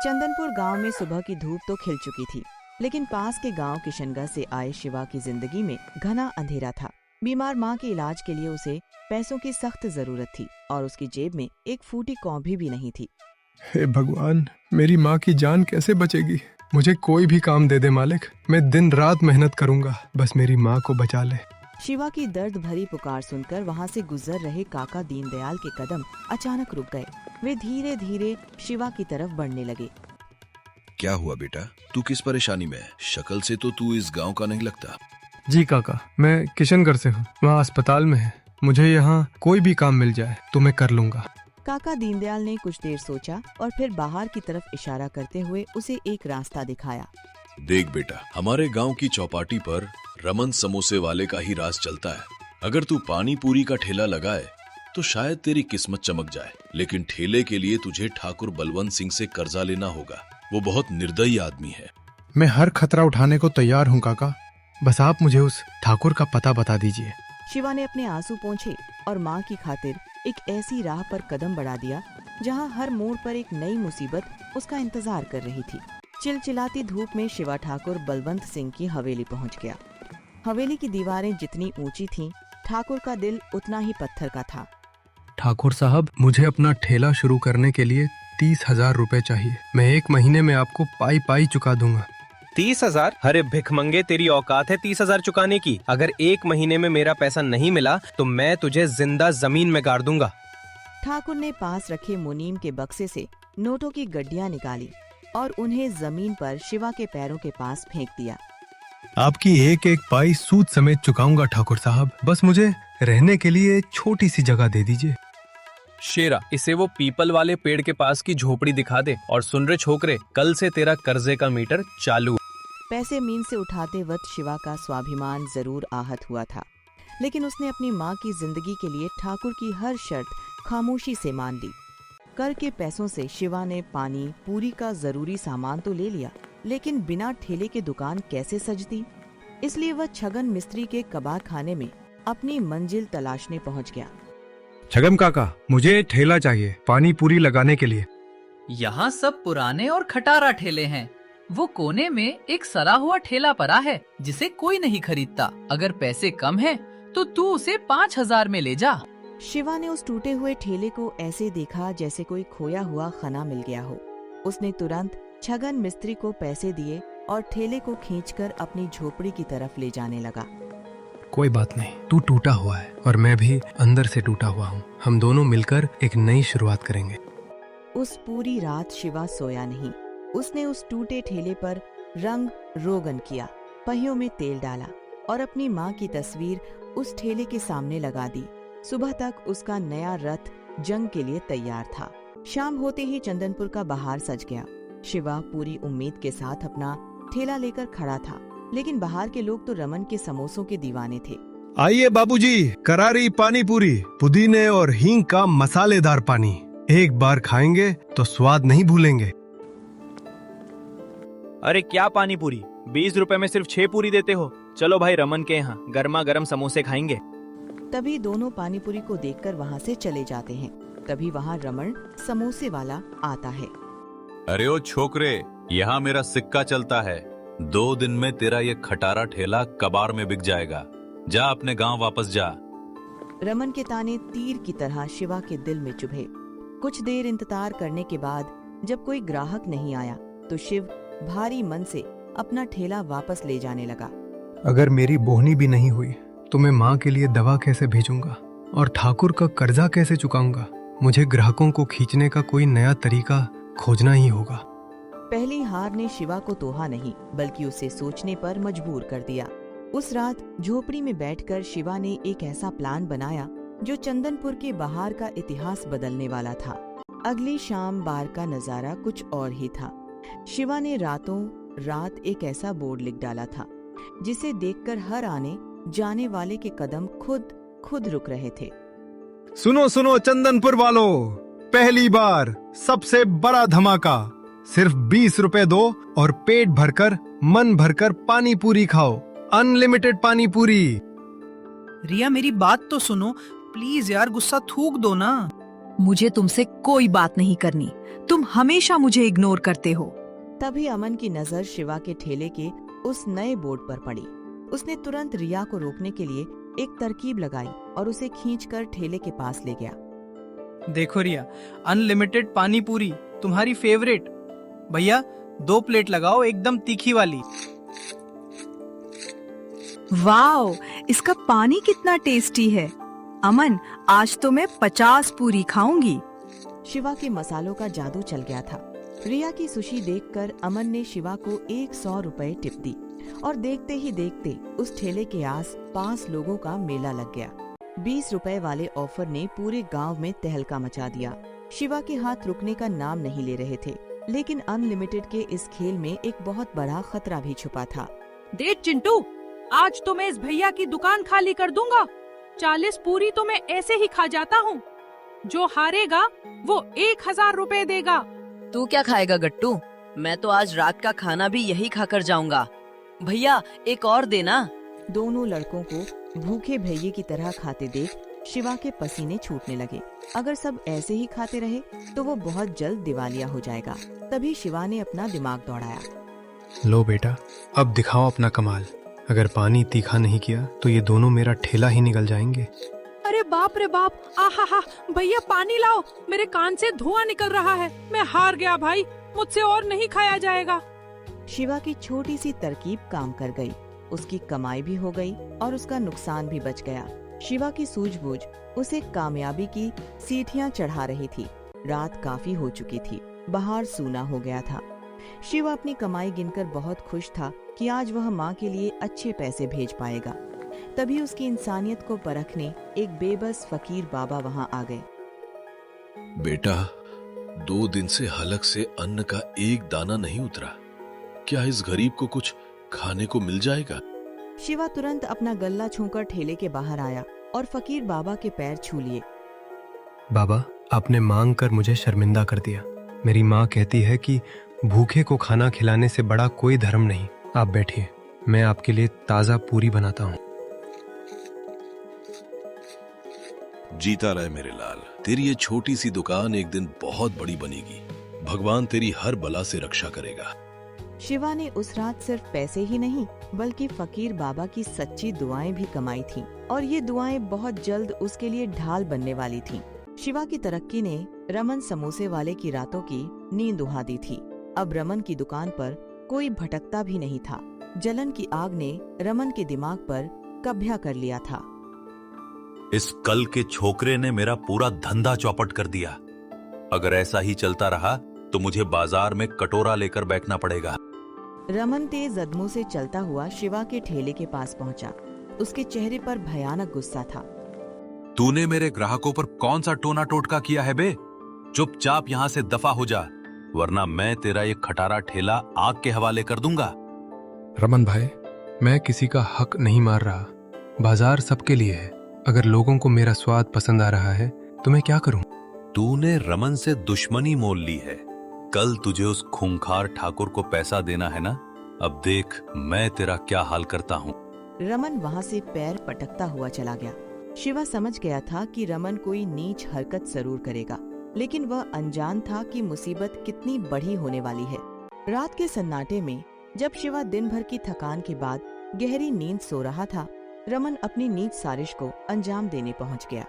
चंदनपुर गांव में सुबह की धूप तो खिल चुकी थी, लेकिन पास के गांव किशनगढ़ से आए शिवा की जिंदगी में घना अंधेरा था। बीमार मां के इलाज के लिए उसे पैसों की सख्त जरूरत थी और उसकी जेब में एक फूटी कौड़ी भी नहीं थी। हे भगवान, मेरी माँ की जान कैसे बचेगी? मुझे कोई भी काम दे दे मालिक, मैं दिन रात मेहनत करूंगा, बस मेरी माँ को बचा ले। शिवा की दर्द भरी पुकार सुनकर वहाँ से गुजर रहे काका दीनदयाल के कदम अचानक रुक गए। वे धीरे धीरे शिवा की तरफ बढ़ने लगे। क्या हुआ बेटा, तू किस परेशानी में है? शक्ल से तो तू इस गांव का नहीं लगता। जी काका, मैं किशनगढ़ से हूँ, वहाँ अस्पताल में है। मुझे यहाँ कोई भी काम मिल जाए तो मैं कर लूँगा। काका दीनदयाल ने कुछ देर सोचा और फिर बाहर की तरफ इशारा करते हुए उसे एक रास्ता दिखाया। देख बेटा, हमारे गांव की चौपाटी पर रमन समोसे वाले का ही राज चलता है। अगर तू पानी पूरी का ठेला लगाए तो शायद तेरी किस्मत चमक जाए, लेकिन ठेले के लिए तुझे ठाकुर बलवंत सिंह से कर्जा लेना होगा। वो बहुत निर्दयी आदमी है। मैं हर खतरा उठाने को तैयार हूँ काका, बस आप मुझे उस ठाकुर का पता बता दीजिए। शिवा ने अपने आंसू पोंछे और माँ की खातिर एक ऐसी राह पर कदम बढ़ा दिया जहाँ हर मोड़ पर एक नई मुसीबत उसका इंतजार कर रही थी। चिलचिलाती धूप में शिवा ठाकुर बलवंत सिंह की हवेली पहुँच गया। हवेली की दीवारें जितनी ऊंची थीं, ठाकुर का दिल उतना ही पत्थर का था। ठाकुर साहब, मुझे अपना ठेला शुरू करने के लिए 30,000 रुपए चाहिए। मैं 1 महीने में आपको पाई पाई चुका दूंगा। 30,000? अरे भिखमंगे, तेरी औकात है 30,000 चुकाने की? अगर 1 महीने में मेरा पैसा नहीं मिला तो मैं तुझे जिंदा जमीन में गाड़ दूंगा। ठाकुर ने पास रखे मुनीम के बक्से से नोटों की गड्डियां निकाली और उन्हें जमीन पर शिवा के पैरों के पास फेंक दिया। आपकी एक एक पाई सूद समेत चुकाऊंगा ठाकुर साहब, बस मुझे रहने के लिए छोटी सी जगह दे दीजिए। शेरा, इसे वो पीपल वाले पेड़ के पास की झोपड़ी दिखा दे और सुन रे छोकरे, कल से तेरा कर्जे का मीटर चालू। पैसे मीन से उठाते वक्त शिवा का स्वाभिमान जरूर आहत हुआ था, लेकिन उसने अपनी माँ की जिंदगी के लिए ठाकुर की हर शर्त खामोशी से मान ली। कर के पैसों से शिवा ने पानी पूरी का जरूरी सामान तो ले लिया, लेकिन बिना ठेले के दुकान कैसे सजती? इसलिए वह छगन मिस्त्री के कबाड़ खाने में अपनी मंजिल तलाशने पहुंच गया। छगन काका, मुझे ठेला चाहिए पानी पूरी लगाने के लिए। यहाँ सब पुराने और खटारा ठेले हैं। वो कोने में एक सड़ा हुआ ठेला पड़ा है जिसे कोई नहीं खरीदता। अगर पैसे कम हैं तो तू उसे 5,000 में ले जा। शिवा ने उस टूटे हुए ठेले को ऐसे देखा जैसे कोई खोया हुआ खना मिल गया हो। उसने तुरंत छगन मिस्त्री को पैसे दिए और ठेले को खींचकर अपनी झोपड़ी की तरफ ले जाने लगा। कोई बात नहीं, तू टूटा हुआ है और मैं भी अंदर से टूटा हुआ हूँ। हम दोनों मिलकर एक नई शुरुआत करेंगे। उस पूरी रात शिवा सोया नहीं। उसने उस टूटे ठेले पर रंग रोगन किया, पहियों में तेल डाला और अपनी माँ की तस्वीर उस ठेले के सामने लगा दी। सुबह तक उसका नया रथ जंग के लिए तैयार था। शाम होते ही चंदनपुर का बाहर सज गया। शिवा पूरी उम्मीद के साथ अपना ठेला लेकर खड़ा था, लेकिन बाहर के लोग तो रमन के समोसों के दीवाने थे। आइए बाबूजी, करारी पानी पूरी, पुदीने और हींग का मसालेदार पानी। एक बार खाएंगे तो स्वाद नहीं भूलेंगे। अरे क्या पानी पूरी, 20 रुपए में सिर्फ 6 पूरी देते हो? चलो भाई, रमन के यहाँ गर्मा गर्म समोसे खाएंगे। तभी दोनों पानीपुरी को देखकर वहाँ से चले जाते हैं। तभी वहाँ रमन समोसे वाला आता है। अरे ओ छोकरे, यहाँ मेरा सिक्का चलता है। 2 दिन में तेरा ये खटारा ठेला कबाड़ में बिक जाएगा। जा अपने गांव वापस जा। रमन के ताने तीर की तरह शिवा के दिल में चुभे। कुछ देर इंतजार करने के बाद जब कोई ग्राहक नहीं आया तो शिव भारी मन से अपना ठेला वापस ले जाने लगा। अगर मेरी बोहनी भी नहीं हुई तो मैं माँ के लिए दवा कैसे भेजूंगा और ठाकुर का कर्जा कैसे चुकाऊंगा? मुझे ग्राहकों को खींचने का कोई नया तरीका खोजना ही होगा। पहली हार ने शिवा को तोहा नहीं बल्कि उसे सोचने पर मजबूर कर दिया। उस रात झोपड़ी में बैठकर शिवा ने एक ऐसा प्लान बनाया जो चंदनपुर के बाहर का इतिहास बदलने वाला था। अगली शाम बार का नजारा कुछ और ही था। शिवा ने रातों रात एक ऐसा बोर्ड लिख डाला था जिसे देखकर हर आने जाने वाले के कदम खुद रुक रहे थे। सुनो सुनो चंदनपुर वालों, पहली बार सबसे बड़ा धमाका, सिर्फ 20 रुपए दो और पेट भरकर मन भरकर पानी पूरी खाओ। अनलिमिटेड पानी पूरी। रिया, मेरी बात तो सुनो प्लीज यार, गुस्सा थूक दो ना। मुझे तुमसे कोई बात नहीं करनी। तुम हमेशा मुझे इग्नोर करते हो। तभी अमन की नजर शिवा के ठेले के उस नए बोर्ड पर पड़ी। उसने तुरंत रिया को रोकने के लिए एक तरकीब लगाई और उसे खींचकर ठेले के पास ले गया। देखो रिया, अनलिमिटेड पानी पूरी तुम्हारी फेवरेट। भैया 2 प्लेट लगाओ, एकदम तीखी वाली। वाओ, इसका पानी कितना टेस्टी है। अमन, आज तो मैं 50 पूरी खाऊंगी। शिवा के मसालों का जादू चल गया था। रिया की सुशी देखकर अमन ने शिवा को 100 रुपए टिप दी और देखते ही देखते उस ठेले के आस पास लोगों का मेला लग गया। 20 रुपए वाले ऑफर ने पूरे गांव में तहलका मचा दिया। शिवा के हाथ रुकने का नाम नहीं ले रहे थे, लेकिन अनलिमिटेड के इस खेल में एक बहुत बड़ा खतरा भी छुपा था। देख चिंटू, आज तो मैं इस भैया की दुकान खाली कर दूंगा। 40 पूरी तो मैं ऐसे ही खा जाता हूँ। जो हारेगा वो 1000 रुपए देगा। तू क्या खाएगा गट्टू? मैं तो आज रात का खाना भी यही खाकर जाऊंगा। भैया एक और देना। दोनों लड़कों को भूखे भैये की तरह खाते देख शिवा के पसीने छूटने लगे। अगर सब ऐसे ही खाते रहे तो वो बहुत जल्द दिवालिया हो जाएगा। तभी शिवा ने अपना दिमाग दौड़ाया। लो बेटा, अब दिखाओ अपना कमाल। अगर पानी तीखा नहीं किया तो ये दोनों मेरा ठेला ही निगल जाएंगे। अरे बाप रे बाप, आहा, भैया पानी लाओ, मेरे कान से धुआं निकल रहा है। मैं हार गया भाई, मुझसे और नहीं खाया जाएगा। शिवा की छोटी सी तरकीब काम कर गई। उसकी कमाई भी हो गई और उसका नुकसान भी बच गया। शिवा की सूझबूझ उसे कामयाबी की सीढ़ियां चढ़ा रही थी। रात काफी हो चुकी थी, बाहर सूना हो गया था। शिवा अपनी कमाई गिनकर बहुत खुश था कि आज वह माँ के लिए अच्छे पैसे भेज पाएगा। तभी उसकी इंसानियत को परखने एक बेबस फकीर बाबा वहाँ आ गए। बेटा, 2 दिन से हलक से अन्न का एक दाना नहीं उतरा। क्या इस गरीब को कुछ खाने को मिल जाएगा? शिवा तुरंत अपना गल्ला छूकर ठेले के बाहर आया और फकीर बाबा के पैर छू लिए। बाबा, आपने मांग कर मुझे शर्मिंदा कर दिया। मेरी माँ कहती है कि भूखे को खाना खिलाने से बड़ा कोई धर्म नहीं। आप बैठिए, मैं आपके लिए ताजा पूरी बनाता हूँ। जीता रहे मेरे लाल। तेरी ये छोटी सी दुकान एक दिन बहुत बड़ी बनेगी। भगवान तेरी हर बला से रक्षा करेगा। शिवा ने उस रात सिर्फ पैसे ही नहीं बल्कि फकीर बाबा की सच्ची दुआएं भी कमाई थीं और ये दुआएं बहुत जल्द उसके लिए ढाल बनने वाली थीं। शिवा की तरक्की ने रमन समोसे वाले की रातों की नींद उड़ा दी थी। अब रमन की दुकान पर कोई भटकता भी नहीं था। जलन की आग ने रमन के दिमाग पर कब्जा कर लिया था। इस कल के छोकरे ने मेरा पूरा धंधा चौपट कर दिया। अगर ऐसा ही चलता रहा तो मुझे बाजार में कटोरा लेकर बैठना पड़ेगा। रमन तेज कदमों से चलता हुआ शिवा के ठेले के पास पहुंचा। उसके चेहरे पर भयानक गुस्सा था। तूने मेरे ग्राहकों पर कौन सा टोना टोटका किया है बे? चुपचाप यहाँ से दफा हो जा, वरना मैं तेरा ये खटारा ठेला आग के हवाले कर दूंगा। रमन भाई, मैं किसी का हक नहीं मार रहा। बाजार सबके लिए है। अगर लोगों को मेरा स्वाद पसंद आ रहा है तो मैं क्या करूं? तूने रमन से दुश्मनी मोल ली है। कल तुझे उस खूंखार ठाकुर को पैसा देना है ना? अब देख मैं तेरा क्या हाल करता हूँ। रमन वहाँ से पैर पटकता हुआ चला गया। शिवा समझ गया था कि रमन कोई नीच हरकत जरूर करेगा, लेकिन वह अनजान था कि मुसीबत कितनी बड़ी होने वाली है। रात के सन्नाटे में जब शिवा दिन भर की थकान के बाद गहरी नींद सो रहा था, रमन अपनी नीच साजिश को अंजाम देने पहुंच गया।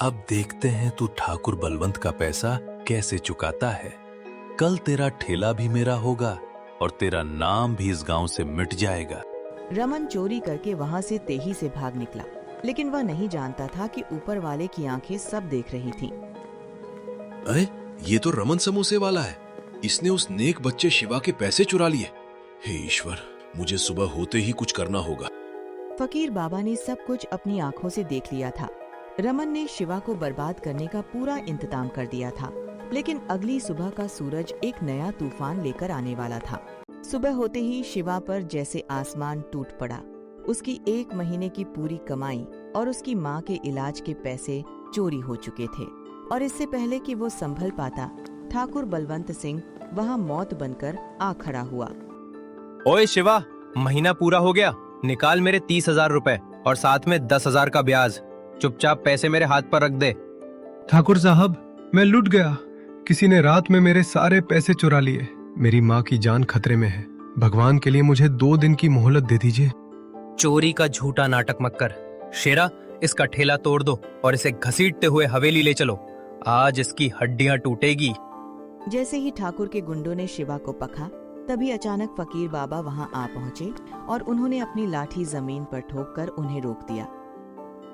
अब देखते हैं तू ठाकुर बलवंत का पैसा कैसे चुकाता है। कल तेरा ठेला भी मेरा होगा और तेरा नाम भी इस गांव से मिट जाएगा। रमन चोरी करके वहाँ से तेजी से भाग निकला, लेकिन वह नहीं जानता था कि ऊपर वाले की आंखें सब देख रही थीं। अरे ये तो रमन समोसे वाला है। इसने उस नेक बच्चे शिवा के पैसे चुरा लिए। हे ईश्वर, मुझे सुबह होते ही कुछ करना होगा। फकीर बाबा ने सब कुछ अपनी आंखों से देख लिया था। रमन ने शिवा को बर्बाद करने का पूरा इंतजाम कर दिया था, लेकिन अगली सुबह का सूरज एक नया तूफान लेकर आने वाला था। सुबह होते ही शिवा पर जैसे आसमान टूट पड़ा। उसकी 1 महीने की पूरी कमाई और उसकी माँ के इलाज के पैसे चोरी हो चुके थे, और इससे पहले कि वो संभल पाता, ठाकुर बलवंत सिंह वहाँ मौत बनकर आ खड़ा हुआ। ओए शिवा, महीना पूरा हो गया, निकाल मेरे 30,000 रुपए और साथ में 10,000 का ब्याज। चुपचाप पैसे मेरे हाथ पर रख दे। ठाकुर साहब, मैं लुट गया। किसी ने रात में मेरे सारे पैसे चुरा लिए। मेरी माँ की जान खतरे में है। भगवान के लिए मुझे 2 दिन की मोहलत दे दीजिए। चोरी का झूठा नाटक मत कर। शेरा, इसका ठेला तोड़ दो और इसे घसीटते हुए हवेली ले चलो। आज इसकी हड्डियां टूटेगी। जैसे ही ठाकुर के गुंडों ने शिवा को पकड़ा, तभी अचानक फकीर बाबा वहां आ पहुंचे और उन्होंने अपनी लाठी जमीन पर ठोककर उन्हें रोक दिया।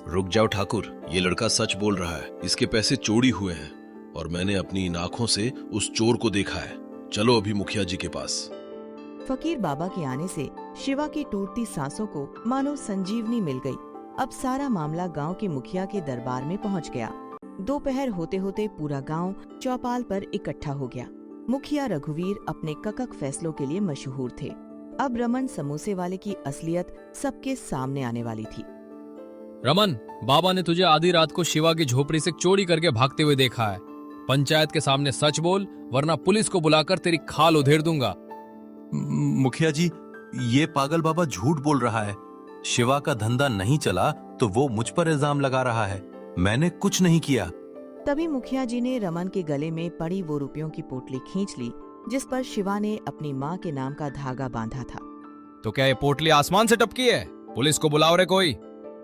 रुक जाओ ठाकुर, ये लड़का सच बोल रहा है। इसके पैसे चोरी हुए हैं और मैंने अपनी इन आंखों से उस चोर को देखा है। चलो अभी मुखिया जी के पास। फकीर बाबा के आने से शिवा की टूटती सांसों को मानो संजीवनी मिल गई। अब सारा मामला गांव के मुखिया के दरबार में पहुंच गया। दोपहर होते होते पूरा गांव चौपाल पर इकट्ठा हो गया। मुखिया रघुवीर अपने ककक फैसलों के लिए मशहूर थे। अब रमन समोसे वाले की असलियत सबके सामने आने वाली थी। रमन, बाबा ने तुझे आधी रात को शिवा की झोपड़ी से चोरी करके भागते हुए देखा है। पंचायत के सामने सच बोल, वरना पुलिस को बुलाकर तेरी खाल उधेड़ दूंगा। मुखिया जी, ये पागल बाबा झूठ बोल रहा है। शिवा का धंधा नहीं चला तो वो मुझ पर इल्जाम लगा रहा है। मैंने कुछ नहीं किया। तभी मुखिया जी ने रमन के गले में पड़ी वो रुपयों की पोटली खींच ली जिस पर शिवा ने अपनी माँ के नाम का धागा बांधा था। तो क्या ये पोटली आसमान से टपकी है? पुलिस को बुलाओ रे कोई।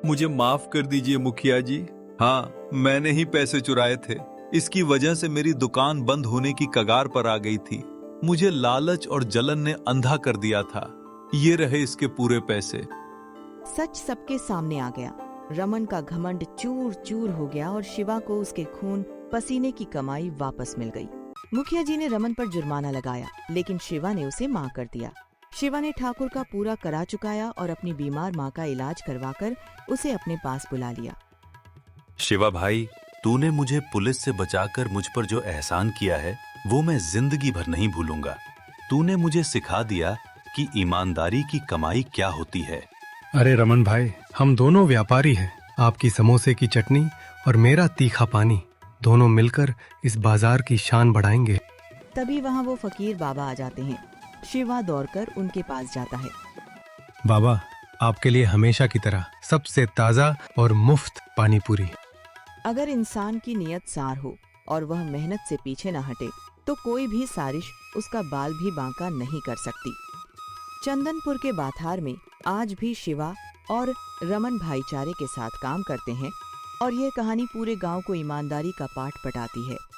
मुझे माफ कर दीजिए मुखिया जी। हाँ, मैंने ही पैसे चुराए थे। इसकी वजह से मेरी दुकान बंद होने की कगार पर आ गई थी। मुझे लालच और जलन ने अंधा कर दिया था। ये रहे इसके पूरे पैसे। सच सबके सामने आ गया। रमन का घमंड चूर चूर हो गया और शिवा को उसके खून पसीने की कमाई वापस मिल गई। मुखिया जी ने रमन पर जुर्माना लगाया, लेकिन शिवा ने उसे माफ कर दिया। शिवा ने ठाकुर का पूरा करा चुकाया और अपनी बीमार माँ का इलाज करवाकर उसे अपने पास बुला लिया। शिवा भाई, तूने मुझे पुलिस से बचाकर मुझ पर जो एहसान किया है वो मैं जिंदगी भर नहीं भूलूंगा। तूने मुझे सिखा दिया कि ईमानदारी की कमाई क्या होती है। अरे रमन भाई, हम दोनों व्यापारी हैं। आपकी समोसे की चटनी और मेरा तीखा पानी, दोनों मिलकर इस बाजार की शान बढ़ाएंगे। तभी वहाँ वो फकीर बाबा आ जाते हैं। शिवा दौड़कर उनके पास जाता है। बाबा, आपके लिए हमेशा की तरह सबसे ताजा और मुफ्त पानी पूरी। अगर इंसान की नीयत सार हो और वह मेहनत से पीछे न हटे तो कोई भी साजिश उसका बाल भी बांका नहीं कर सकती। चंदनपुर के बाथार में आज भी शिवा और रमन भाईचारे के साथ काम करते हैं और यह कहानी पूरे गांव को ईमानदारी का पाठ पढ़ाती है।